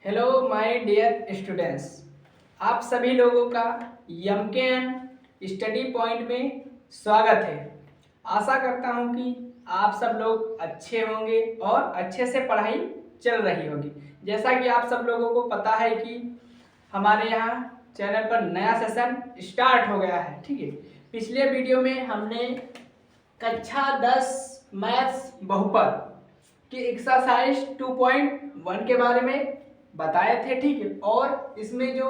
Hello my dear students, आप सभी लोगों का यमकेन स्टडी पॉइंट में स्वागत है। आशा करता हूं कि आप सब लोग अच्छे होंगे और अच्छे से पढ़ाई चल रही होगी। जैसा कि आप सब लोगों को पता है कि हमारे यहाँ चैनल पर नया सेशन स्टार्ट हो गया है। ठीक है, पिछले वीडियो में हमने कक्षा 10 मैथ्स बहुपद कि एक्सरसाइज 2.1 के बारे में बताए थे। ठीक है, और इसमें जो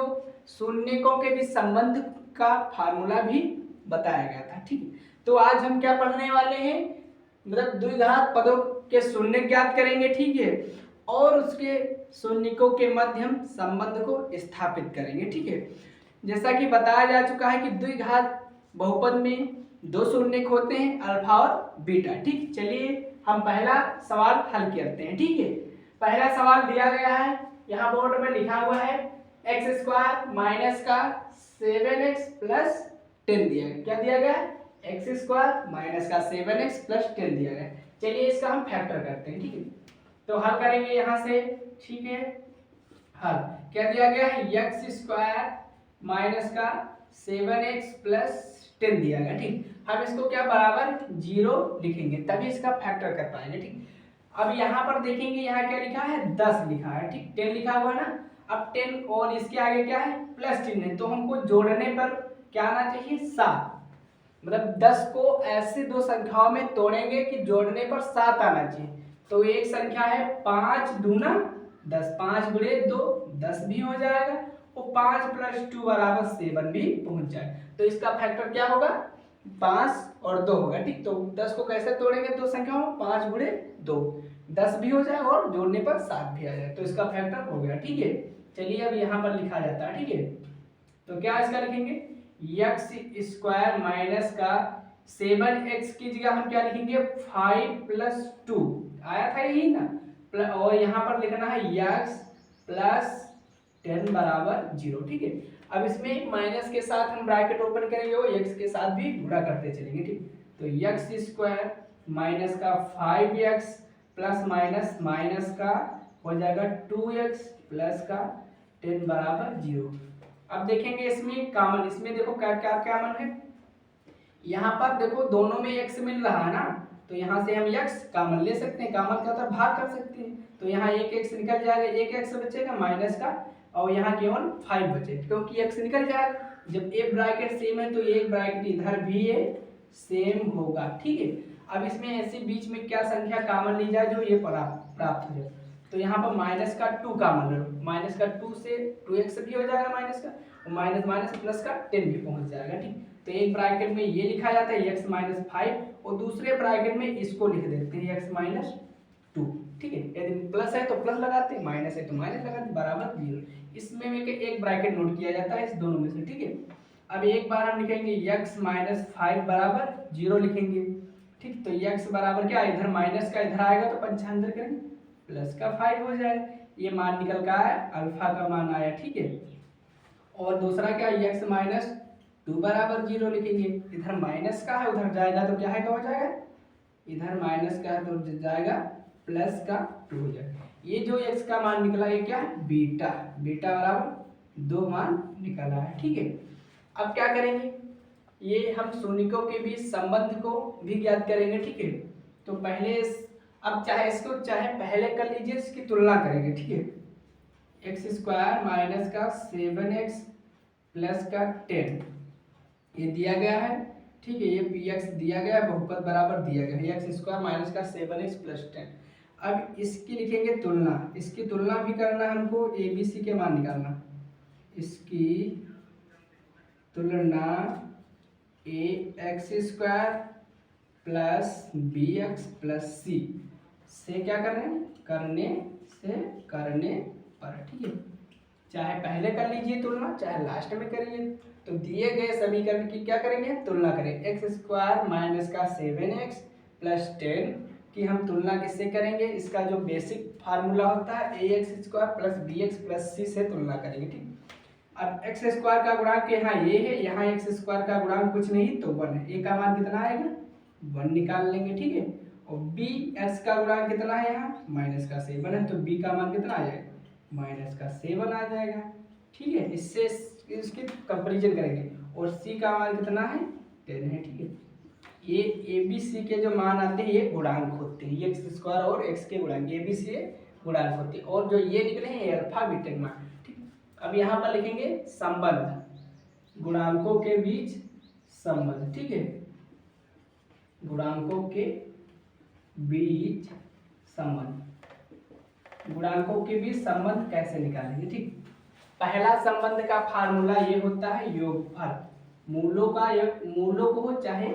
शून्यकों के बीच संबंध का फार्मूला भी बताया गया था। ठीक है, तो आज हम क्या पढ़ने वाले हैं, मतलब द्विघात पदों के शून्य ज्ञात करेंगे। ठीक है, और उसके शून्यकों के मध्यम संबंध को स्थापित करेंगे। ठीक है, जैसा कि बताया जा चुका है कि द्विघात बहुपद में दो शून्यक होते हैं, अल्फा और बीटा। ठीक, चलिए हम पहला सवाल हल करते हैं। ठीक है, पहला सवाल दिया गया है, यहाँ बोर्ड में लिखा हुआ है एक्स स्क्वायर माइनस का 7x प्लस 10 दिया गया। क्या दिया गया है? एक्स स्क्वायर माइनस का 7x प्लस 10 दिया गया। चलिए इसका हम फैक्टर करते हैं। ठीक है, तो हल करेंगे यहाँ से। ठीक है, हल क्या दिया गया है? एक्स स्क्वायर माइनस का 7x प्लस 10 दिया गया। ठीक, हम इसको क्या बराबर 0 लिखेंगे, तभी इसका फैक्टर कर पाएंगे। ठीक, अब यहाँ पर देखेंगे, यहाँ क्या लिखा है? 10 लिखा है। ठीक, 10 लिखा हुआ है ना। अब 10 और इसके आगे क्या है? प्लस चिन्ह है, तो हमको जोड़ने पर क्या आना चाहिए? 7। मतलब 10 को ऐसे दो संख्याओं में तोड़ेंगे कि जोड़ने पर 7 आना चाहिए। तो एक संख्या है 5 दूना 10, 5 गुणे 2 10 भी हो जाएगा, और 5 प्लस 2 बराबर 7 भी पहुंच जाएगा। तो इसका फैक्टर क्या होगा? 5 और 2 होगा। ठीक, तो 10 को कैसे तोड़ेंगे दो संख्याओं? 5 गुणे 2 10 भी हो जाए और जोड़ने पर 7 भी आ जाए, तो इसका फैक्टर हो गया। ठीक है, चलिए अब यहाँ पर लिखा जाता है। ठीक है, तो क्या इसका लिखेंगे? एक्स स्क्वायर माइनस का 7x की जगह हम क्या लिखेंगे? 5 प्लस 2 आया था यही ना, और यहाँ पर लिखना है x प्लस 10 बराबर 0। ठीक है, अब इसमें एक माइनस के साथ हम ब्रैकेट ओपन करेंगे, वो x के साथ भी गुणा करते चलेंगे। ठीक, तो एक्स स्क्वायर माइनस का 5x प्लस माइनस माइनस का हो जाएगा 2x प्लस का 10 बराबर 0। अब देखेंगे इसमें कॉमन, इसमें देखो क्या क्या कॉमन है, यहाँ पर देखो दोनों में x मिल रहा है ना, तो यहाँ से हम x कॉमन ले सकते हैं, कॉमन का तो भाग कर सकते हैं। तो यहाँ एक x निकल जाएगा, एक x बचेगा माइनस का, और यहाँ केवल 5 बचे, क्योंकि x निकल जाएगा। जब एक ब्रैकेट सेम है तो एक ब्रैकेट इधर भी है सेम होगा। ठीक है, अब इसमें ऐसे बीच में क्या संख्या कॉमन ली जाए जो ये प्राप्त हो जाए। तो यहाँ पर माइनस का 2 कॉमन लो, माइनस का 2 से 2x भी हो जाएगा माइनस का, और माइनस माइनस प्लस का 10 भी पहुंच जाएगा। ठीक, तो एक ब्रैकेट में ये लिखा जाता है x माइनस 5, और दूसरे ब्रैकेट में इसको लिख देते हैं x माइनस 2। ठीक है, यदि प्लस है तो प्लस लगाते हैं, माइनस है तो माइनस लगाते हैं, बराबर 0। इसमें में एक ब्रैकेट नोट किया जाता है इस दोनों में से। ठीक है, अब एक बार हम लिखेंगे x माइनस 5 बराबर 0 लिखेंगे। ठीक, तो x बराबर क्या, इधर माइनस का इधर आएगा तो पंचांतर करेंगे, प्लस का 5 हो जाएगा। ये मान निकल का है, अल्फा का मान आया। ठीक है, और दूसरा क्या, x माइनस 2 बराबर 0 लिखेंगे, इधर माइनस का है उधर जाएगा तो क्या है, क्या हो जाएगा? इधर माइनस का है तो जाएगा प्लस का 2 हो जाएगा। ये जो x का मान निकला ये क्या है? बीटा, बीटा बराबर 2 मान निकला है। ठीक है, अब क्या करेंगे, ये हम शून्यकों के बीच संबंध को भी ज्ञात करेंगे। ठीक है, तो पहले अब चाहे इसको चाहे पहले कर लीजिए, इसकी तुलना करेंगे। ठीक है, एक्स स्क्वायर माइनस का 7x प्लस का 10 ये दिया गया है। ठीक है, ये px दिया गया है, बहुपद बराबर दिया गया है एक्स स्क्वायर माइनस का 7x प्लस 10। अब इसकी लिखेंगे तुलना, इसकी तुलना भी करना हमको, ABC के मान निकालना, इसकी तुलना ax square plus bx plus c से क्या करने पर। ठीक है, चाहे पहले कर लीजिए तुलना, चाहे लास्ट में करिए। तो दिए गए समीकरण की क्या करेंगे? तुलना करें। एक्स स्क्वायर माइनस का 7x प्लस 10 की हम तुलना किससे करेंगे? इसका जो बेसिक फार्मूला होता है ax square plus bx plus c से तुलना करेंगे। ठीक, अब एक्स स्क्वायर का गुणांक यहाँ ये है, यहाँ एक्स स्क्वायर का गुणांक कुछ नहीं तो 1 है, a का मान कितना आएगा? 1 निकाल लेंगे। ठीक है, और b x का गुणांक कितना है? यहाँ माइनस का 7 है, तो b का मान कितना आ जाएगा? माइनस का 7 आ जाएगा। ठीक है, इससे इसकी कंपेरिजन करेंगे और c का मान कितना है 10 है। ठीक है, ये ए बी सी के जो मान आते हैं ये गुणांक होते हैं, ये एक्स स्क्वायर और एक्स के गुणांक ए बी सी गुणांक होते हैं, और जो ये निकले हैं ये अल्फा बीटा के मान। ठीक, अब यहाँ पर लिखेंगे संबंध, गुणांकों के बीच संबंध। ठीक है, गुणांकों के बीच संबंध, गुणांकों के बीच संबंध कैसे निकालेंगे। ठीक, पहला संबंध का फार्मूला ये होता है योगफल, मूलों का मूलों को हो चाहे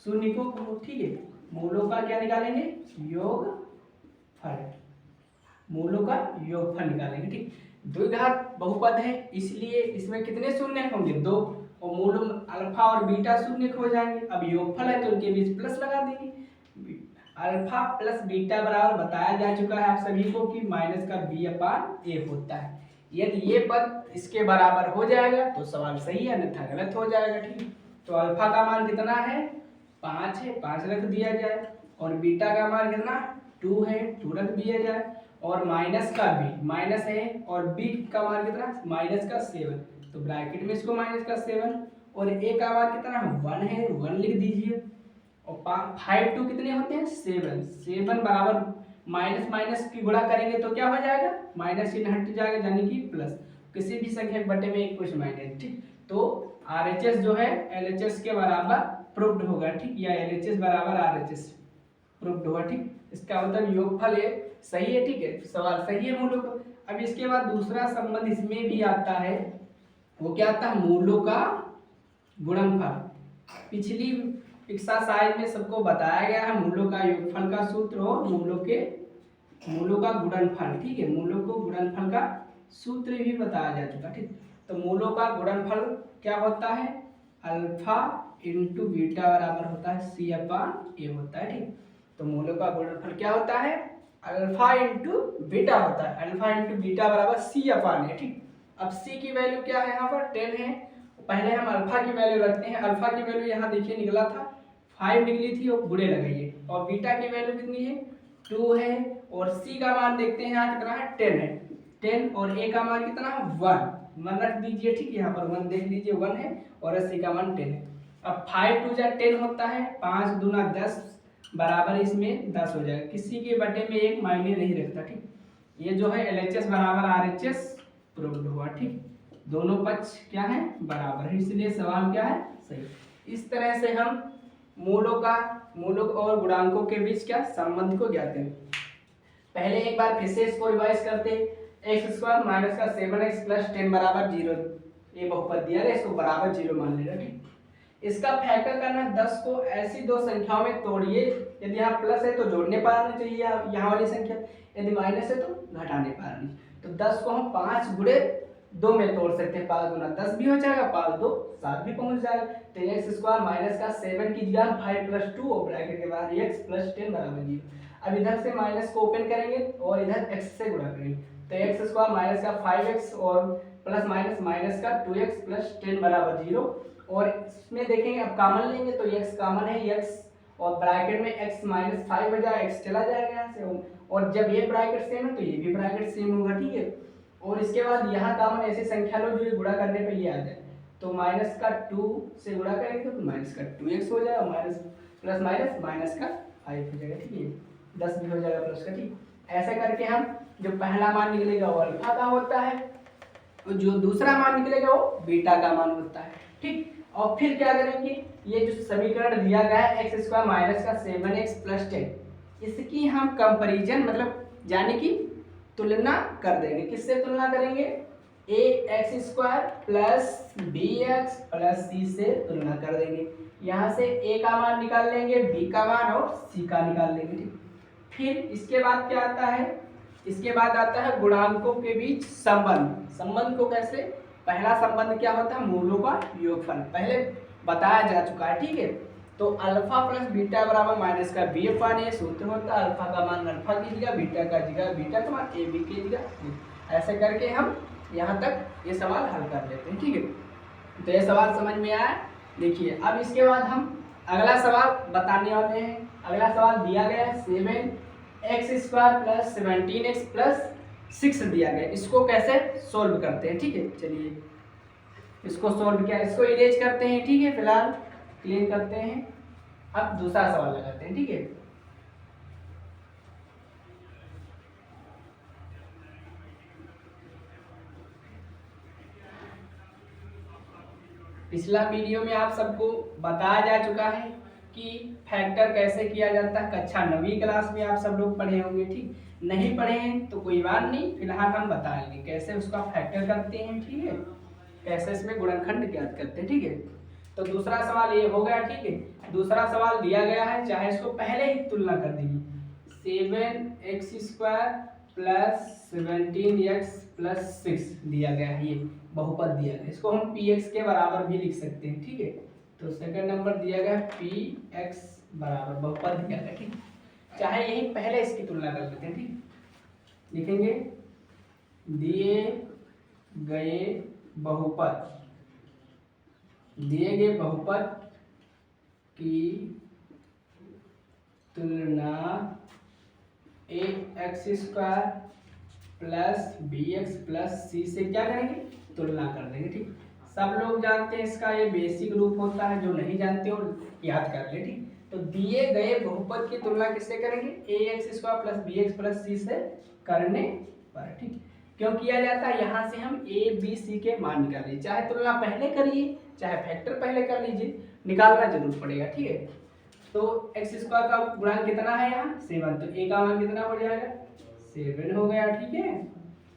शून्य को हो। ठीक है, मूलों का क्या निकालेंगे योगफल, मूलों का योगफल निकालेंगे। ठीक, द्विघात बहुपद है इसलिए इसमें कितने शून्य होंगे 2, और मूल अल्फा और बीटा शून्य हो जाएंगे। अब योगफल है तो उनके बीच प्लस लगा देंगे, अल्फा प्लस बीटा बराबर बताया जा चुका है आप सभी को कि माइनस का b/a होता है। यदि ये पद इसके बराबर हो जाएगा तो सवाल सही है, अन्यथा गलत हो जाएगा। ठीक, तो अल्फा का मान कितना है 5 है, 5 रख दिया जाए, और बीटा का मान कितना 2 है, 2 रख दिया जाए, और माइनस का b माइनस है और b का मान कितना माइनस का 7, तो ब्रैकेट में इसको माइनस का 7, और a का मान कितना 1 है, 1 लिख दीजिए, और 5 2 कितने होते हैं 7, 7 बराबर माइनस माइनस की गुणा करेंगे तो क्या हो जाएगा माइनस चिन्ह हट जाएगा, यानी कि प्लस, किसी भी संख्या के बटे में एक कुछ माइनस। ठीक, तो RHS जो है LHS के बराबर प्रूव्ड होगा। ठीक, या LHS बराबर RHS प्रूव्ड होगा। ठीक, इसका मतलब योगफल ये सही है। ठीक है, सवाल सही है मूलों का। अब इसके बाद दूसरा संबंध इसमें भी आता है, वो क्या आता है मूलों का गुणनफल। पिछली एक्सरसाइज में सबको बताया गया है मूलों का योगफल का सूत्र और मूलों का गुणनफल। ठीक है, मूलों को गुणनफल का सूत्र भी बताया जा चुका। ठीक, तो मूलों का गुणनफल क्या होता है अल्फा इंटू बीटा बराबर होता है c/a होता है। ठीक, तो मूलों का गुणनफल क्या होता है अल्फा इंटू बीटा होता है, अल्फा इंटू बीटा बराबर c/a। ठीक, अब c की वैल्यू क्या है यहाँ पर 10 है, पहले हम अल्फा की वैल्यू रखते हैं। अल्फा की वैल्यू यहाँ देखिए निकला था 5 निकली थी, और गुणे लगाइए, और बीटा की वैल्यू कितनी है 2 है, और c का मान देखते हैं यहाँ कितना है 10 है, 10, और a का मान कितना है 1 रख दीजिए। ठीक, यहाँ पर 1 देख लीजिए 1 है, और c का मान 10 है। अब 5 2 जा 10 होता है, 5 दूना 10 बराबर इसमें 10 हो जाएगा, किसी के बटे में एक मायने नहीं रखता। ठीक, ये जो है LHS बराबर RHS प्रूव्ड हुआ। ठीक, दोनों पक्ष क्या है बराबर है, इसलिए सवाल क्या है सही। इस तरह से हम मूलों और गुणांकों के बीच क्या संबंध को ज्ञात करें। पहले एक बार फिर से इसको रिवाइज करते हैं, x² माइनस का 7x प्लस 10 बराबर 0, ये बहुपद दिया है, इसको बराबर 0 मान लेना। ठीक, इसका फैक्टर करना 10 को ऐसी दो संख्याओं में तोड़िए, यदि यहाँ प्लस है तो जोड़ने पर आना चाहिए यहाँ वाली संख्या, यदि माइनस है तो घटाने पर आनी। तो 10 को हम 5 गुणे 2 में तोड़ सकते हैं, 5 गुना 10 भी हो जाएगा, 5 2 7 भी पहुंच जाएगा। तो x² माइनस का 7 की जगह 5 + 2 और ब्रैकेट के बाद x + 10 बराबर 0। अब इधर से माइनस को ओपन करेंगे और इधर x से गुणा करेंगे, तो x² माइनस का 5x और प्लस माइनस का 2x + 10 बराबर 0, और इसमें देखेंगे अब कॉमन लेंगे तो x कॉमन है, x और ब्रैकेट में x - 5 हो जाएगा, x चला जाएगा यहाँ से, और जब ये ब्रैकेट सेम है तो ये भी ब्रैकेट सेम होगा। ठीक है, और इसके बाद यहाँ कॉमन ऐसी संख्या लो जो गुणा करने पे ये आ जाए, तो माइनस का 2 से गुणा करेंगे तो माइनस का 2x हो जाएगा, प्लस माइनस का 5 हो जाएगा। ठीक है, 10 भी हो जाएगा प्लस का। ठीक, ऐसे करके हम जो पहला मान निकलेगा वो अल्फा का होता है, और जो दूसरा मान निकलेगा वो बीटा का मान होता है। ठीक, और फिर क्या करेंगे, ये जो समीकरण दिया गया है x² माइनस का 7x प्लस 10, इसकी हम कंपैरिजन मतलब यानी कि तुलना कर देंगे। किससे तुलना करेंगे ax² plus bx plus c से तुलना कर देंगे। यहाँ से a का मान निकाल लेंगे, b का मान और c का निकाल लेंगे। ठीक, फिर इसके बाद क्या आता है, इसके बाद आता है गुणांकों के बीच संबंध। संबंध को कैसे, पहला संबंध क्या होता है मूलों का योगफल, पहले बताया जा चुका है। ठीक है, तो अल्फा प्लस बीटा बराबर माइनस का b/a सूत्र होता है, अल्फा का मान अल्फा की जगह, बीटा का जगह बीटा का मान ab की जगह। ऐसे करके हम यहाँ तक ये सवाल हल कर लेते हैं। ठीक है, तो ये सवाल समझ में आया। देखिए अब इसके बाद हम अगला सवाल बताने वाले हैं। अगला सवाल दिया गया है 7x² प्लस 17x प्लस 6 दिया गया। इसको कैसे सोल्व करते हैं, ठीक है। चलिए इसको सोल्व किया, इसको इरेज करते हैं, ठीक है, फिलहाल क्लीन करते हैं। अब दूसरा सवाल लगाते हैं, ठीक है। पिछला वीडियो में आप सबको बताया जा चुका है कि फैक्टर कैसे किया जाता है, कक्षा 9वीं क्लास में आप सब लोग पढ़े होंगे, ठीक। नहीं पढ़े हैं तो कोई बात नहीं, फिलहाल हम बताएंगे कैसे उसका फैक्टर करते हैं, ठीक है, कैसे इसमें गुणनखंड ज्ञात करते हैं, ठीक है। तो दूसरा सवाल ये हो गया, ठीक है। दूसरा सवाल दिया गया है, चाहे इसको पहले ही तुलना कर दीजिए। 7x² प्लस 17x प्लस 6 दिया गया है, ये बहुपद दिया गया है। इसको हम px के बराबर भी लिख सकते हैं, ठीक है। तो सेकंड नंबर दिया गया px बराबर बहुपद दिया गया, ठीक। चाहे यही पहले इसकी तुलना कर लेते हैं, ठीक। लिखेंगे दिए गए बहुपद, दिए गए बहुपद की तुलना ax² plus bx plus c से क्या करेंगे, तुलना कर देंगे, ठीक। सब लोग जानते हैं इसका ये बेसिक रूप होता है, जो नहीं जानते हो याद कर ले, ठीक। तो दिए गए बहुपद की तुलना किससे करेंगे, ax² plus bx plus c से करने पर, ठीक। क्यों किया जाता है, यहाँ से हम a b c के मान निकाल लीजिए, चाहे तुलना पहले करिए चाहे फैक्टर पहले कर लीजिए, निकालना जरूर पड़ेगा, ठीक है। तो x² का गुणांक कितना है यहाँ 7, तो a का मान कितना हो जाएगा 7 हो गया, ठीक है।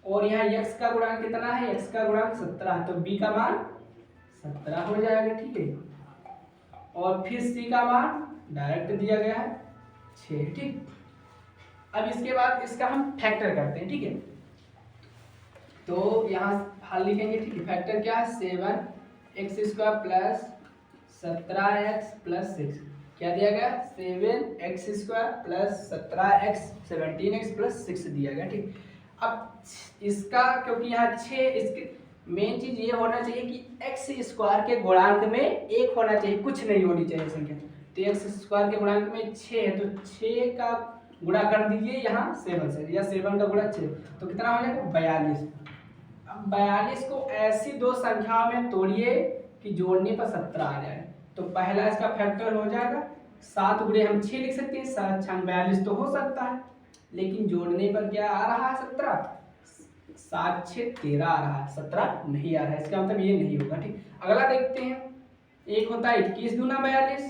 और यहाँ x का गुणांक कितना है, x का गुणांक 17, तो b का मान 17 हो जाएगा, ठीक है। और फिर c का मान डायरेक्ट दिया गया है 6, ठीक। अब इसके बाद इसका हम फैक्टर करते हैं, ठीक है। तो यहाँ हल लिखेंगे, ठीक है। फैक्टर क्या है, 7x² प्लस 17x प्लस 6, क्या दिया गया 7x² plus 17x 17x plus 6 दिया गया, ठीक। अब इसका क्योंकि यहाँ 6, इसके मेन चीज ये होना चाहिए कि x² के गुणांक में 1 होना चाहिए, कुछ नहीं होनी चाहिए संख्या। तो x² के गुणांक में 6 है, तो 6 का गुणा कर दीजिए यहाँ 7 से, या 7 का गुणा 6, तो कितना हो जाएगा 42। अब 42 को ऐसी दो संख्याओं में तोड़िए कि जोड़ने पर 17 आ जाए, तो पहला इसका फैक्टर हो जाएगा 7 गुणे हम 6 लिख सकते हैं, 7 6 42 तो हो सकता है, लेकिन जोड़ने पर क्या आ रहा है 17, 7 6 13 आ रहा है, 17 नहीं आ रहा है, इसका मतलब ये नहीं होगा, ठीक। अगला देखते हैं, एक होता है 21 दूना 42,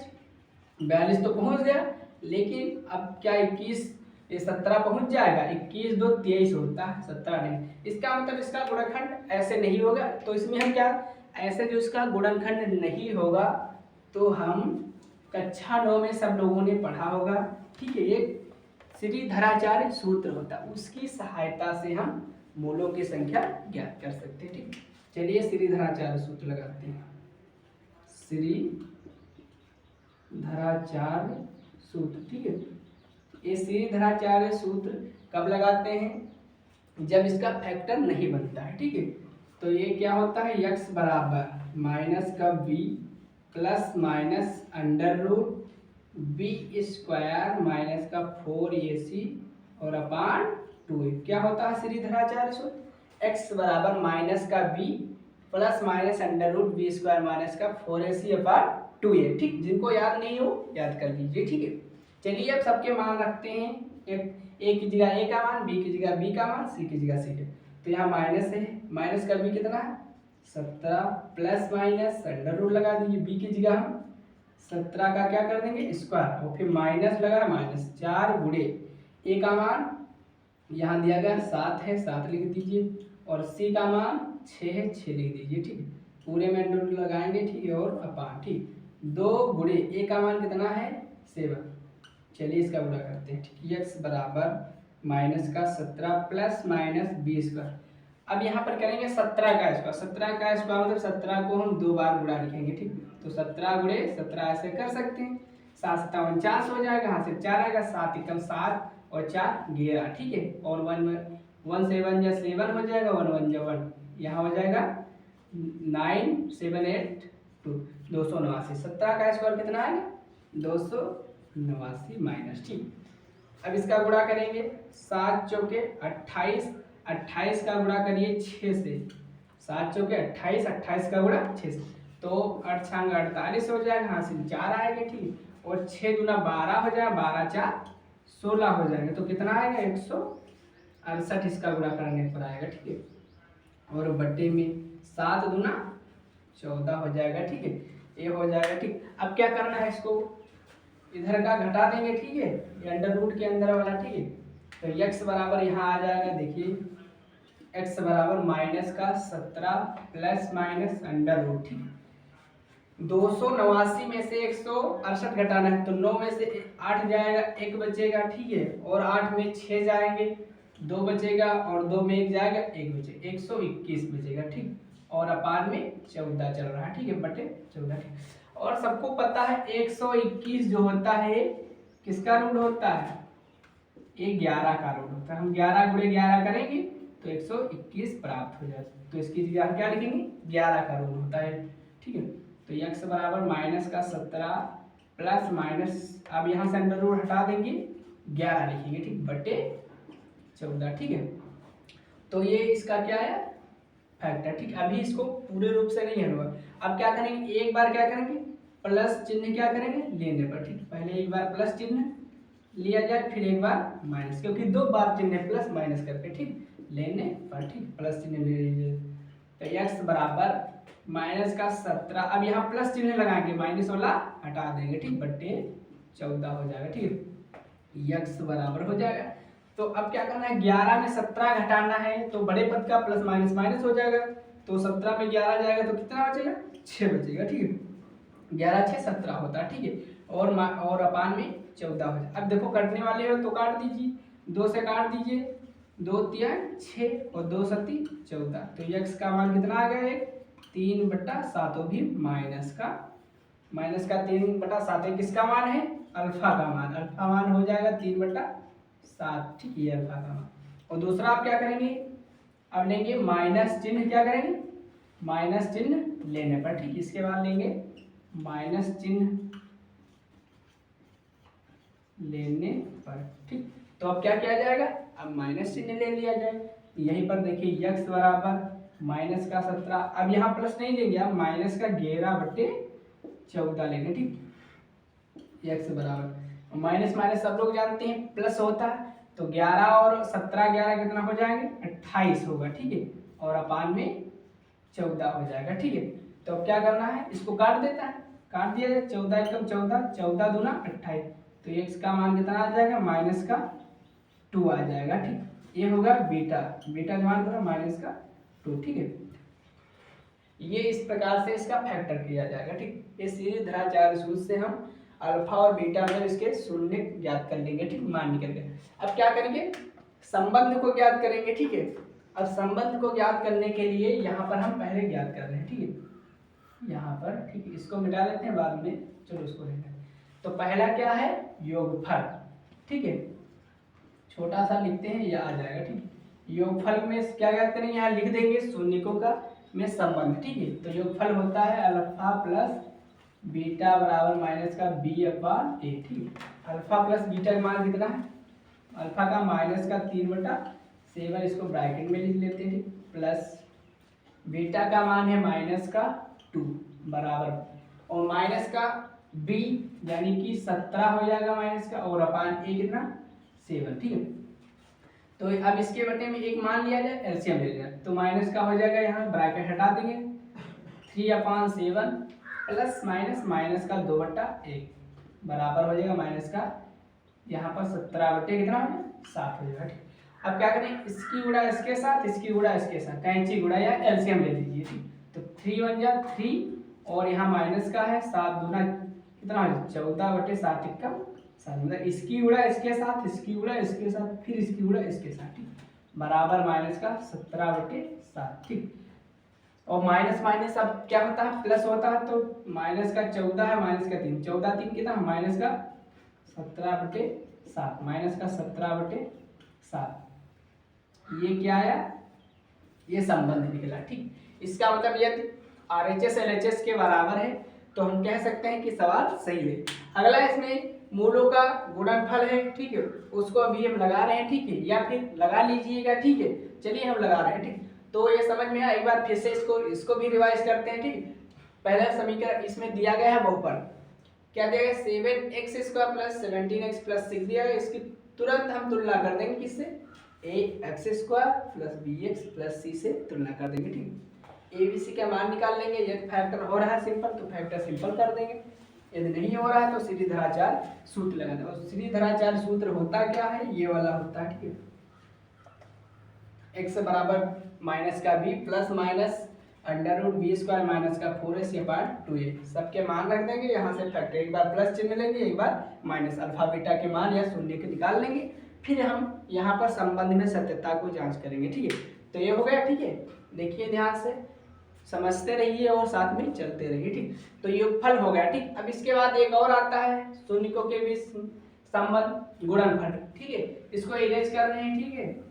42 तो पहुंच गया, लेकिन अब क्या 21 ये 17 पहुंच जाएगा, 21 2 23 होता है, 17 नहीं। इसका मतलब इसका गुणनखंड ऐसे नहीं होगा, तो इसमें हम क्या, ऐसे जो इसका गुणनखंड नहीं होगा तो हम कक्षा 9 में सब लोगों ने पढ़ा होगा, ठीक है। एक श्रीधराचार्य सूत्र होता है, उसकी सहायता से हम मूलों की संख्या ज्ञात कर सकते हैं, ठीक। चलिए श्रीधराचार्य सूत्र लगाते हैं, श्रीधराचार्य सूत्र, ठीक है। ये श्रीधराचार्य सूत्र कब लगाते हैं, जब इसका फैक्टर नहीं बनता है, ठीक है। तो ये क्या होता है, x बराबर माइनस का b plus minus under root b² minus का 4ac और अपान 2a, क्या होता है श्रीधराचार्य सूत्र, x बराबर माइनस का b plus minus under root b² minus का 4ac अपान 2a, ठीक। जिनको याद नहीं हो याद कर लीजिए, ठीक है। चलिए अब सबके मान रखते हैं, a की जगह a का मान, b की जगह b का मान, c की जगह c है। तो यहाँ माइनस है, माइनस का b कितना है 17 प्लस माइनस अंडर रूट लगा दीजिए, b की जगह हम 17 का क्या कर देंगे स्क्वायर, और फिर माइनस लगा माइनस 4 गुणे a का मान यहाँ दिया गया 7 है, 7 लिख दीजिए, और c का मान 6 है, 6 लिख दीजिए, ठीक है। पूरे में अंडर रूट लगाएंगे, ठीक है, और अपान, ठीक। 2 गुणे a का मान कितना है 7, चलिए इसका गुणा करते हैं, ठीक। x बराबर माइनस का 17 प्लस माइनस 20 का, अब यहाँ पर करेंगे 17 का स्क्वायर, 17 का स्क्वायर मतलब 17 को हम 2 बार गुणा लिखेंगे, ठीक। तो 17 गुणे 17 ऐसे कर सकते हैं, 7 7 49 हो जाएगा, यहाँ से 4 आएगा, 7 एकम 7 और 4 11, ठीक है। और 1 7 या 7 हो जाएगा, 1 1 या 1, यहाँ हो जाएगा 9 7 8 2 289, 17 का स्क्वायर कितना आएगा 289 माइनस, ठीक। अब इसका गुणा करेंगे, 7 चौके 28, 28 का गुणा करिए 6 से, 7 चौके 28, 28 का गुणा 6 से, तो 8 छंग 48 हो जाएगा, हासिल 4 आएगा, ठीक। और 6 दूना 12 हो जाएगा, 12 4 16 हो जाएगा, तो कितना आएगा 168 इसका गुणा करने पर आएगा, ठीक है। और बट्टे में 7 दूना 14 हो जाएगा, ठीक है, ये हो जाएगा, ठीक। अब क्या करना है, इसको इधर का घटा देंगे, ठीक है, ये अंडर रूट के अंदर वाला, ठीक है। तो x बराबर यहाँ आ जाएगा, देखिए x बराबर -17 प्लस माइनस अंडर रूट, ठीक। 289 में से 168 घटाना है, तो 9 में से 8 जाएगा, 1 बचेगा, ठीक है। और 8 में 6 जाएंगे, 2 बचेगा, और 2 में 1 जाएगा, 1 बचेगा, 121 बचेगा, ठीक। और अपान में 14 चल रहा है, ठीक है, बटे 14, ठीक। और सबको पता है 121 जो होता है किसका रूट होता है, ये 11 का रूट होता है। हम 11 गुणे 11 करेंगे तो 121 प्राप्त हो जाता है, तो इसकी जगह क्या लिखेंगे, 11 का रूट होता है, ठीक है। तो x बराबर -17 प्लस माइनस, अब यहाँ से अंडर रूट हटा देंगे, 11 लिखेंगे, ठीक, बटे 14, ठीक है। तो ये इसका क्या है, फैक्टर, ठीक। अभी इसको पूरे रूप से नहीं हल हुआ, अब क्या करेंगे, एक बार क्या करेंगे, प्लस चिन्ह क्या करेंगे लेने पर, ठीक। पहले एक बार प्लस चिन्ह लिया जाए, फिर एक बार माइनस, क्योंकि 2 बार चिन्ह प्लस माइनस करके, ठीक, लेने पर, ठीक, प्लस चिन्ह ले लीजिए। तो x बराबर -17, अब यहाँ प्लस चिन्ह लगाएंगे, माइनस वाला हटा देंगे, ठीक, बट्टे 14 हो जाएगा, ठीक, x बराबर हो जाएगा। तो अब क्या करना है, 11 में 17 घटाना है, तो बड़े पद का प्लस माइनस माइनस हो जाएगा, तो 17 में 11 जाएगा तो कितना बचेगा, 6 बचेगा, ठीक है। 11 6 17 होता है, ठीक है। और अपान में 14 हो जाए। अब देखो कटने वाले हो तो काट दीजिए, 2 से काट दीजिए, 2 3 6 और 2 7 14, तो x का मान कितना आ गया, 3/7, वो भी माइनस का 3/7 किसका मान है, अल्फा का मान, अल्फा मान हो जाएगा 3/7, ठीक है, अल्फा का मान। और दूसरा आप क्या करेंगे, अब लेंगे माइनस चिन्ह, क्या करेंगे, माइनस चिन्ह लेने पर, ठीक, इसके बाद लेंगे माइनस चिन्ह लेने पर, ठीक। तो अब क्या किया जाएगा, अब माइनस चिन्ह ले लिया जाए, यहीं पर देखिए x बराबर -17, अब यहाँ प्लस नहीं लेंगे, अब माइनस का 11/14 लेंगे, ठीक। x बराबर माइनस माइनस सब लोग जानते हैं प्लस होता है, तो 11 और 17 11 कितना हो जाएंगे, 28 होगा, ठीक है। और अपान में 14 हो जाएगा, ठीक है। तो अब क्या करना है, इसको काट देता है, काट दिया जाए, 14 एकम 14, 14 दूना 28, तो x का मान कितना आ जाएगा, माइनस का 2 आ जाएगा, ठीक। ये होगा बीटा, बीटा का मान कितना, माइनस का 2, ठीक है। ये इस प्रकार से इसका फैक्टर किया जाएगा, ठीक। ये सीरीज धराचार्य सूत्र से हम अल्फा और बीटा में इसके शून्य ज्ञात कर लेंगे, ठीक, मान निकल गए। अब क्या करेंगे, संबंध को ज्ञात करेंगे, ठीक है। अब संबंध को ज्ञात करने के लिए यहाँ पर हम पहले ज्ञात कर रहे हैं, ठीक है, यहाँ पर, ठीक है, इसको मिटा लेते हैं बाद में, चलो इसको लेते हैं। तो पहला क्या है, योगफल, ठीक है, छोटा सा लिखते हैं, यह आ जाएगा, ठीक। योगफल में क्या ज्ञात करेंगे, यहाँ लिख देंगे शून्यकों का में संबंध, ठीक है। तो योगफल होता है अल्फा प्लस बीटा बराबर माइनस का b/a, ठीक। अल्फा प्लस बीटा का मान कितना है, अल्फा का माइनस का 3/7, इसको ब्रैकेट में लिख लेते हैं, ठीक, प्लस बीटा का मान है माइनस का 2 बराबर, और माइनस का b यानी कि 17 हो जाएगा माइनस का, और अपान a कितना 7, ठीक है। तो अब इसके बटे में एक मान लिया जाए, एलसीएम ले लिया, तो माइनस का हो जाएगा, यहाँ ब्रैकेट हटा देंगे, 3/7 प्लस माइनस माइनस का 2/1 बराबर हो जाएगा माइनस का, यहाँ पर 17 बटे कितना हो जाएगा 7 हो जाएगा, ठीक। अब क्या करें, इसकी गुणा इसके साथ, इसकी गुणा इसके साथ, कैंची गुणा या एलसीएम ले लीजिए, ठीक। तो 3 1 जा 3, और यहाँ माइनस का है 7 दूना कितना हो, 14/7 का 7, मतलब इसकी गुणा इसके साथ, इसकी गुणा इसके साथ, फिर इसकी गुणा इसके साथ, ठीक, बराबर माइनस का 17/7, ठीक। और माइनस माइनस अब क्या होता है, प्लस होता है, तो माइनस का 14 है, माइनस का 3, 14 3 कितना, माइनस का 17/7, माइनस का 17/7, ये क्या आया, ये संबंध निकला, ठीक। इसका मतलब यदि RHS LHS के बराबर है तो हम कह सकते हैं कि सवाल सही है। अगला इसमें मूलों का गुणनफल है, ठीक है, उसको अभी हम लगा रहे हैं, ठीक है, या फिर लगा लीजिएगा, ठीक है। चलिए हम लगा रहे हैं, ठीक। तो ये समझ में आया, एक बार फिर से इसको भी रिवाइज करते हैं, ठीक। पहला समीकरण इसमें दिया गया है बहुपद, क्या दिया गया 7x² प्लस 17x प्लस 6 दिया गया। इसकी तुरंत हम तुलना कर देंगे किससे, ax² plus bx plus c से तुलना कर देंगे, ठीक। a b c का मान निकाल लेंगे, यदि फैक्टर हो रहा है सिंपल तो फैक्टर सिंपल कर देंगे, यदि नहीं हो रहा है तो सीधी धराचार सूत्र लगा देंगे। और सीधी धराचार सूत्र होता क्या है, ये वाला होता है, ठीक है। x बराबर माइनस का b plus minus under root B square minus का 4ac/2a सबके मान रख देंगे। यहाँ से फैक्टर एक बार प्लस चिन्ह लेंगे, एक बार माइनस, अल्फा बीटा के मान या शून्य के निकाल लेंगे। फिर हम यहाँ पर संबंध में सत्यता को जांच करेंगे, ठीक है। तो ये हो गया, ठीक है। देखिए ध्यान से समझते रहिए और साथ में चलते रहिए, ठीक। तो योगफल हो गया, ठीक। अब इसके बाद एक और आता है शून्यकों के बीच संबंध गुणनफल, ठीक है। इसको इरेज कर रहे हैं, ठीक है।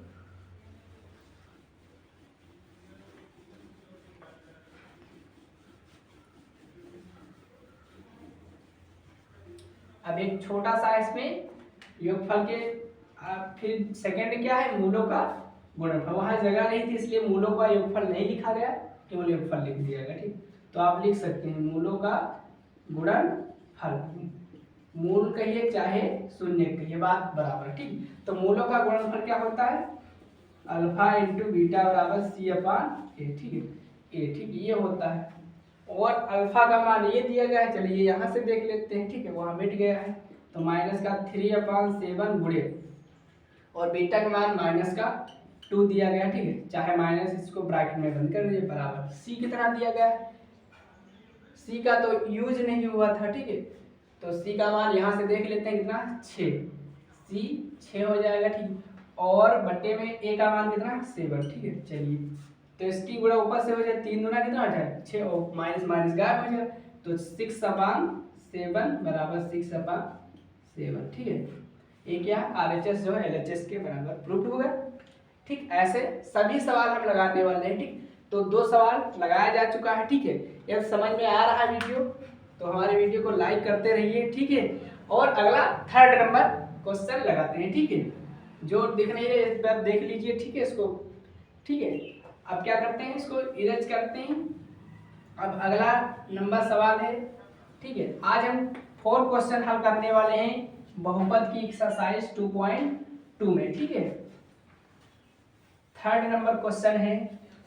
अब एक छोटा सा इसमें योगफल के फिर सेकंड क्या है, मूलों का गुणनफल। वहां जगह नहीं थी इसलिए मूलों का योगफल नहीं लिखा गया, केवल योगफल लिख दिया गया, ठीक। तो आप लिख सकते हैं मूलों का गुणनफल, मूल कहिए चाहे शून्य कहिए, बात बराबर, ठीक। तो मूलों का गुणनफल क्या होता है, अल्फा इंटू बीटा बराबर c/a, ठीक है, ए, ठीक, ये होता है। और अल्फा का मान ये दिया गया है, चलिए यहाँ से देख लेते हैं, ठीक है। वहाँ मिट गया है तो माइनस का 3/7 गुणे और बीटा का मान माइनस का 2 दिया गया, ठीक है। चाहे माइनस इसको ब्रैकेट में बंद कर दीजिए, बराबर सी कितना दिया गया है, सी का तो यूज नहीं हुआ था, ठीक है। तो सी का मान यहाँ से देख लेते हैं कितना, 6, सी 6 हो जाएगा, ठीक। और बट्टे में ए का मान कितना 7, ठीक है। चलिए तो इसकी गुणा ऊपर से हो जाए, 3 दूना कितना हो जाए 6 और माइनस माइनस गायब हो जाए, तो 6/7 बराबर 6/7, ठीक है। ये क्या RHS जो है LHS के बराबर प्रूफ हो गया, ठीक। ऐसे सभी सवाल हम लगाने वाले हैं, ठीक। तो 2 सवाल लगाया जा चुका है, ठीक है। यदि समझ में आ रहा है वीडियो तो हमारे वीडियो को लाइक करते रहिए, ठीक है। और अगला 3rd नंबर क्वेश्चन लगाते हैं, ठीक है। जो दिख नहीं रहे इस बार देख लीजिए, ठीक है इसको, ठीक है। अब क्या करते हैं, इसको इरेज करते हैं। अब अगला नंबर सवाल है, ठीक है। आज हम 4 क्वेश्चन हल करने वाले हैं बहुपद की एक्सरसाइज 2.2 में, ठीक है। 3rd नंबर क्वेश्चन है,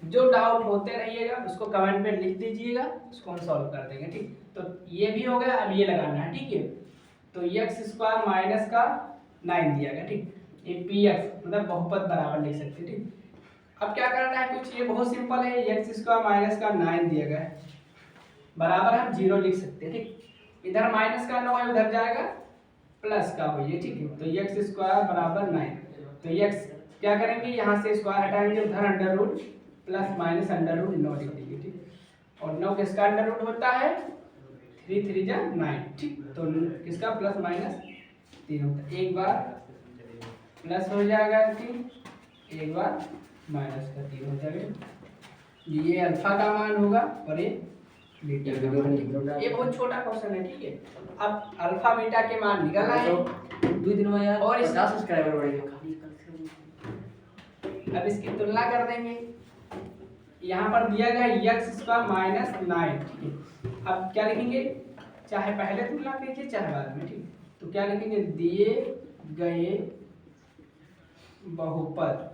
जो डाउट होते रहिएगा उसको कमेंट में लिख दीजिएगा, उसको हम सॉल्व कर देंगे, ठीक। तो ये भी हो गया, अब ये लगाना है, ठीक है। तो x² माइनस का 9 दिया गया, ठीक। ये px मतलब बहुपद बराबर लिख सकते हैं, ठीक। अब क्या करना है, कुछ ये बहुत सिंपल है, x² माइनस का 9 दिया गया है, बराबर हम 0 लिख सकते हैं, ठीक। इधर माइनस का 9 है, उधर जाएगा प्लस का हो, ये ठीक है। तो x² बराबर 9, तो x क्या करेंगे, यहाँ से स्क्वायर हटाएंगे, उधर under root plus minus under root 9 लिख देंगे, ठीक। और 9 किसका अंडर रूट होता है, 3 3 जा 9, ठीक। तो किसका प्लस माइनस 3 होता है, एक बार प्लस हो जाएगा 3, एक बार माइनस का 3 हो जाएगा। ये अल्फा का मान होगा और ये बीटा का मान। ये बहुत छोटा क्वेश्चन है, ठीक है। अब अल्फा बीटा के मान निकल आए 2 दिन में यार, और 50 सब्सक्राइबर बढ़ेंगे। अब इसकी तुलना कर देंगे, यहाँ पर दिया गया x² माइनस 9, ठीक है। अब क्या लिखेंगे, चाहे पहले तुलना कीजिए चाहे बाद में, ठीक। तो क्या लिखेंगे, दिए गए बहुपद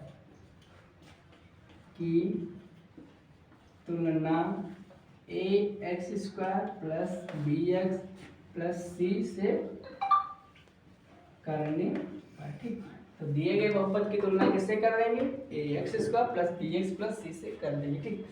की तुलना ax² plus bx plus c से करने पर, ठीक। तो दिए गए बहुपद की तुलना किससे कर देंगे, ax² plus bx plus c से कर देंगे, ठीक।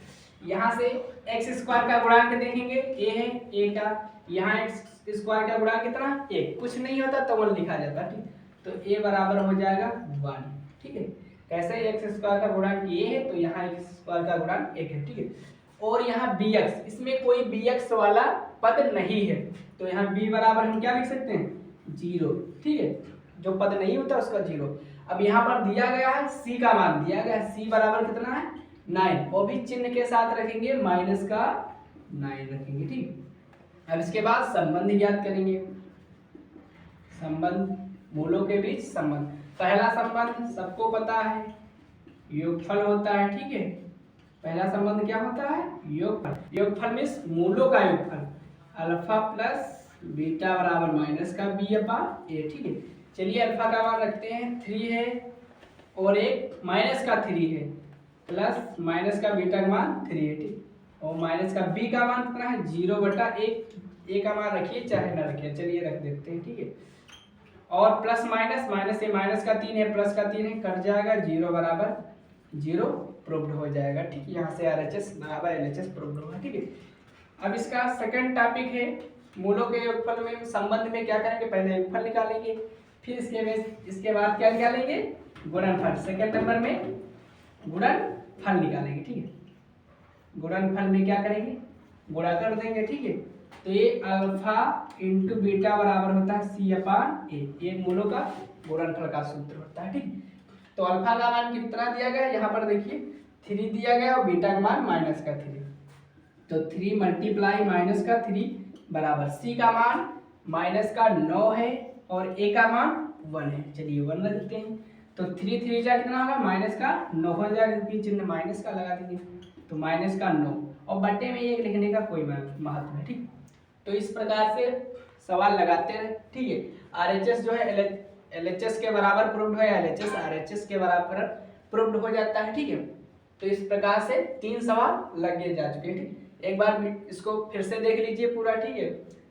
यहाँ से x² का गुणांक देखेंगे, a है, a का यहाँ x² का गुणांक कितना 1, कुछ नहीं होता तो 1 लिखा जाता, ठीक। तो a बराबर हो जाएगा 1, ठीक है। कैसे x² का गुणांक a है तो यहाँ x² का गुणांक 1 है, ठीक है। और यहाँ bx, इसमें कोई bx वाला पद नहीं है, तो यहाँ b बराबर हम क्या लिख सकते हैं 0, ठीक है। जो पद नहीं होता उसका 0। अब यहाँ पर दिया गया है c का मान दिया गया है, c बराबर कितना है 9, वो भी चिन्ह के साथ रखेंगे, माइनस का 9 रखेंगे, ठीक। अब इसके बाद संबंध ज्ञात करेंगे, संबंध मूलों के बीच संबंध। पहला संबंध सबको पता है, योगफल होता है, ठीक है। पहला संबंध क्या होता है? योगफल। योगफल मीन्स मूलों का योगफल, अल्फा प्लस बीटा बराबर माइनस का बी अपॉन ए, ठीक है। चलिए अल्फा का मान रखते हैं 3 है और एक माइनस का 3 है, प्लस माइनस का बीटा का मान 3 है, ठीक। और माइनस का बी का मान कितना है? 0/1। ए का मान रखिए चाहे ना रखिए, चलिए रख देते हैं, ठीक है। और प्लस माइनस, माइनस से माइनस का 3 है, प्लस का 3 है, कट जाएगा, 0 बराबर 0 प्रूव्ड हो जाएगा, ठीक। यहाँ से RHS बराबर LHS प्रूव्ड होगा, ठीक है। अब इसका सेकंड टॉपिक है मूलों के योगफल में संबंध में क्या करेंगे? पहले योगफल निकालेंगे, फिर इसके बाद क्या निकालेंगे? गुणनफल। सेकंड नंबर में गुणनफल निकालेंगे, ठीक है। गुणनफल में क्या करेंगे? गुणा कर देंगे, ठीक है। तो ये अल्फा इंटू बीटा बराबर होता है C अपॉन ए, ये मूलों का गुणनफल का सूत्र होता है, ठीक। तो अल्फा का मान कितना दिया गया? यहाँ पर देखिए 3 दिया गया और बीटा का मान माइनस का 3, तो 3 मल्टीप्लाई माइनस का 3 बराबर C का मान माइनस का 9 है और A का मान 1 है। चलिए 1 रख देते हैं, तो 3 3 जा कितना होगा? माइनस का 9 हो जाएगा, क्योंकि चिन्ह माइनस का लगा देंगे, तो माइनस का 9 और बटे में 1 लिखने का कोई महत्व है, ठीक। तो इस प्रकार से सवाल लगाते हैं, ठीक है। RHS जो है LHS के बराबर प्रूव्ड है, LHS RHS के बराबर प्रूव्ड हो जाता है, ठीक है। तो इस प्रकार से 3 सवाल लगे जा चुके हैं, ठीक। एक बार इसको फिर से देख लीजिए पूरा, ठीक है।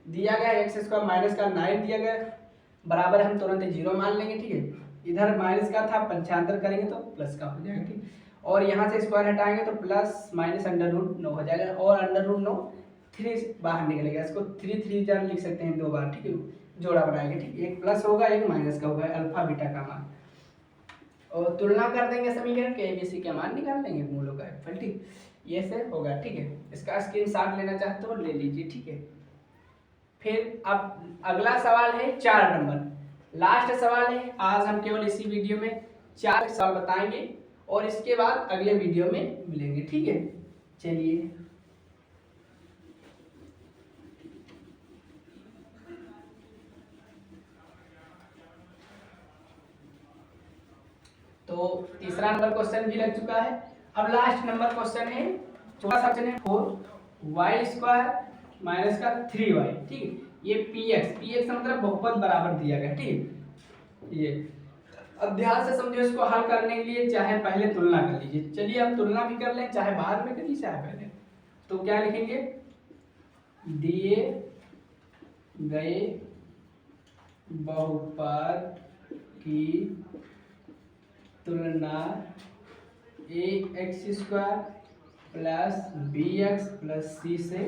दिया गया x² माइनस का 9 दिया गया बराबर, हम तुरंत 0 मान लेंगे, ठीक है। इधर माइनस का था, पंचांतर करेंगे तो प्लस का हो जाएगा, ठीक। और यहाँ से स्क्वायर हटाएंगे तो प्लस माइनस √9 हो जाएगा, और √9 3 बाहर निकलेगा, इसको 3 3 जा लिख सकते हैं 2 बार, ठीक है। जोड़ा बनाएंगे, ठीक। एक प्लस होगा एक माइनस का होगा, अल्फा बीटा का मान, और तुलना कर देंगे समीकरण के, ABC के मान निकाल लेंगे मूलों का योगफल, ठीक। ये से होगा, ठीक है। इसका स्क्रीनशॉट लेना चाहते हो ले लीजिए, ठीक है। फिर अब अगला सवाल है 4 नंबर, लास्ट सवाल है। आज हम केवल इसी वीडियो में 4 सवाल बताएंगे और इसके बाद अगले वीडियो में मिलेंगे, ठीक है। चलिए तो तीसरा नंबर क्वेश्चन भी लग चुका है। अब लास्ट नंबर क्वेश्चन है, चौथा क्वेश्चन है 4y² माइनस का 3y, ठीक है। ये px मतलब बहुपद बराबर दिया गया, ठीक। ये अब ध्यान से समझो, इसको हल करने के लिए चाहे पहले तुलना कर लीजिए। चलिए अब तुलना भी कर लें, चाहे बाद में करिए चाहे पहले। तो क्या लिखेंगे? दिए गए बहुपद की तुलना ax² plus bx plus c से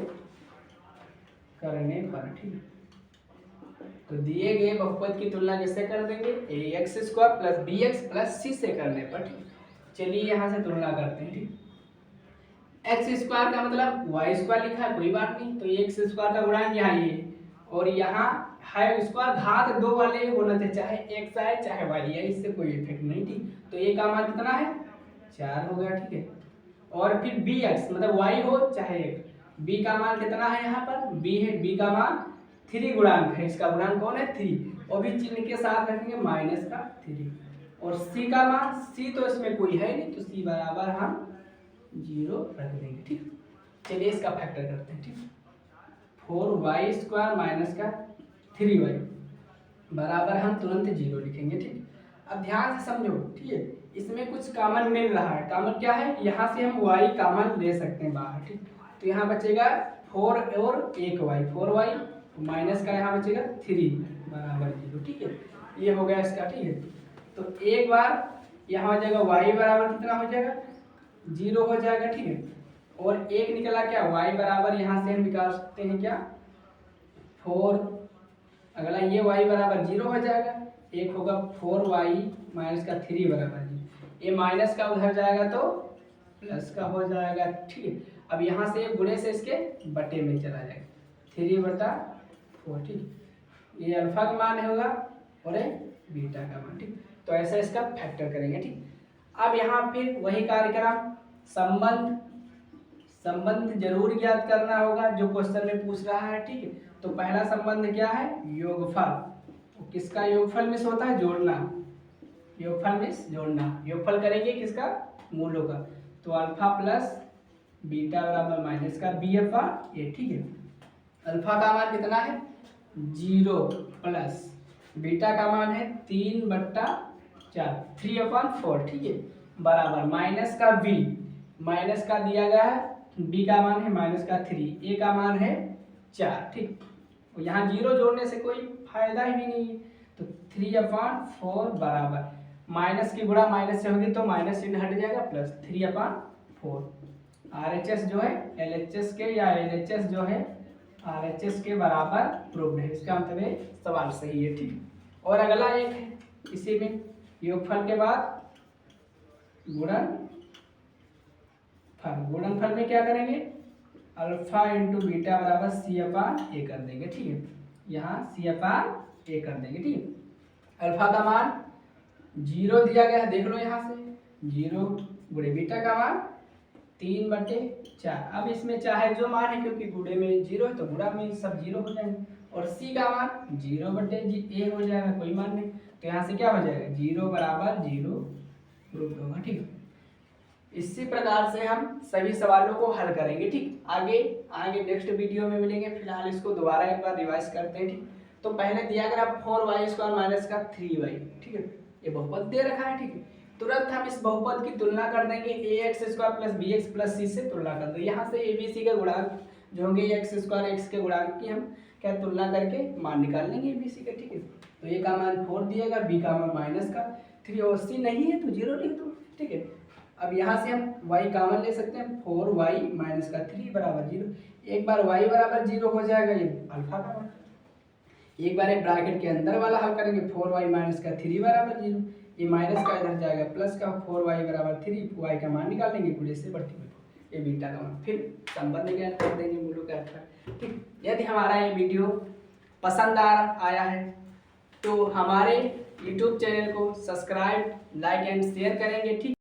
करने पर, ठीक। तो दिए गए बहुपद की तुलना कैसे कर देंगे? ax² plus bx plus c से करने पर, ठीक। चलिए यहाँ से तुलना करते हैं, ठीक। x² का मतलब y² लिखा है, कोई बात नहीं, तो x² का गुणांक यहाँ ये, और यहाँ है स्क्वायर, घात 2 वाले होना चाहिए, चाहे x आए चाहे y आए, इससे कोई इफेक्ट नहीं, ठीक। तो a का मान कितना है? 4 हो गया, ठीक है। और फिर bx मतलब y हो चाहे b का मान कितना है? यहाँ पर b है, b का मान 3 गुणांक है, इसका गुणांक कौन है? 3, और भी चिन्ह के साथ रखेंगे माइनस का 3, और c का मान, c तो इसमें कोई है नहीं, तो c बराबर हम 0 रख देंगे, ठीक। चलिए इसका फैक्टर करते हैं, ठीक। 4y² माइनस का 3y बराबर हम तुरंत 0 लिखेंगे, ठीक। अब ध्यान से समझो, ठीक है। इसमें कुछ कॉमन मिल रहा है, कॉमन क्या है? यहाँ से हम y कॉमन ले सकते हैं बाहर, ठीक। तो यहाँ बचेगा 4 और 1y, 4y माइनस का यहाँ बचेगा 3 बराबर 0, ठीक है। ये हो गया इसका, ठीक है। तो एक बार यहाँ हो जाएगा y बराबर कितना हो जाएगा? 0 हो जाएगा, ठीक है। और एक निकला क्या? y बराबर यहाँ से हम निकाल सकते हैं क्या? 4, अगला ये y बराबर 0 हो जाएगा, एक होगा 4y माइनस का 3 बराबर 0, ये माइनस का उधर जाएगा तो प्लस का हो जाएगा, ठीक है। अब यहाँ से गुणे से इसके बटे में चला जाएगा, 3/4, ठीक। ये अल्फा का मान होगा और ये बीटा का मान, ठीक। तो ऐसा इसका फैक्टर करेंगे, ठीक। अब यहाँ फिर वही कार्यक्रम, संबंध जरूर ज्ञात करना होगा जो क्वेश्चन में पूछ रहा है, ठीक है। तो पहला संबंध क्या है? योगफल। तो किसका योगफल मिस होता है? जोड़ना। योगफल मिस जोड़ना। योगफल करेंगे किसका? मूलों का। तो अल्फा प्लस बीटा बराबर माइनस का बी अपॉन ए, ठीक है। अल्फा का मान कितना है 0 प्लस बीटा का मान है 3/4 3/4, ठीक है, बराबर माइनस का बी, माइनस का दिया गया है बी का मान है माइनस का 3, ए का मान है 4, ठीक। और यहाँ 0 जोड़ने से कोई फायदा ही नहीं है, तो 3/4 बराबर माइनस की गुणा माइनस से होगी तो माइनस चिन्ह हट जाएगा, प्लस 3/4। RHS जो है LHS के या LHS जो है RHS के बराबर प्रूव्ड है, इसका मतलब है सवाल सही है, ठीक। और अगला एक है इसी में योगफल के बाद गुणनफल में क्या करेंगे अल्फा इंटू बीटा बराबर C/A कर देंगे, ठीक है। यहाँ C/A कर देंगे, ठीक है। अल्फा का मान 0 दिया गया है, देख लो यहाँ से 0 गुणे बीटा का मान 3/4। अब इसमें चाहे जो मान है क्योंकि गुणे में 0 है तो गुणा में सब 0 हो जाएंगे, और C का मान 0/A हो जाएगा, कोई मान नहीं, तो यहाँ से क्या हो जाएगा 0 बराबर 0 प्रूफ होगा, ठीक है। इसी प्रकार से हम सभी सवालों को हल करेंगे, ठीक। आगे नेक्स्ट वीडियो में मिलेंगे, फिलहाल इसको दोबारा एक बार रिवाइज करते हैं, ठीक। तो पहले दिया गया 4y² माइनस का 3y, ठीक है, ये बहुपद दे रखा है, ठीक है। तुरंत हम इस बहुपद की तुलना कर देंगे ax² plus bx plus c से तुलना कर देंगे। यहाँ से abc के गुणांक जो होंगे x² x के गुणांक की हम क्या तुलना करके मान निकाल लेंगे abc का, ठीक है। तो a का मान 4 दिएगा, b का मान माइनस का 3 और c नहीं है तो 0 लिख दो, ठीक है। अब यहाँ से हम y कॉमन ले सकते हैं, 4y माइनस का 3 बराबर 0। एक बार y बराबर 0 हो जाएगा, ये अल्फा का मान। एक बार एक ब्रैकेट के अंदर वाला हल करेंगे, 4y माइनस का 3 बराबर 0, ये माइनस का इधर जाएगा प्लस का 4y बराबर 3, y का मान निकाल लेंगे गुणे से बढ़ती हुई ये बीटा का मान, फिर संबंध ज्ञान कर देंगे मूलों के अर्थ, ठीक। यदि हमारा ये वीडियो पसंद आया है तो हमारे YouTube चैनल को सब्सक्राइब, लाइक एंड शेयर करेंगे, ठीक।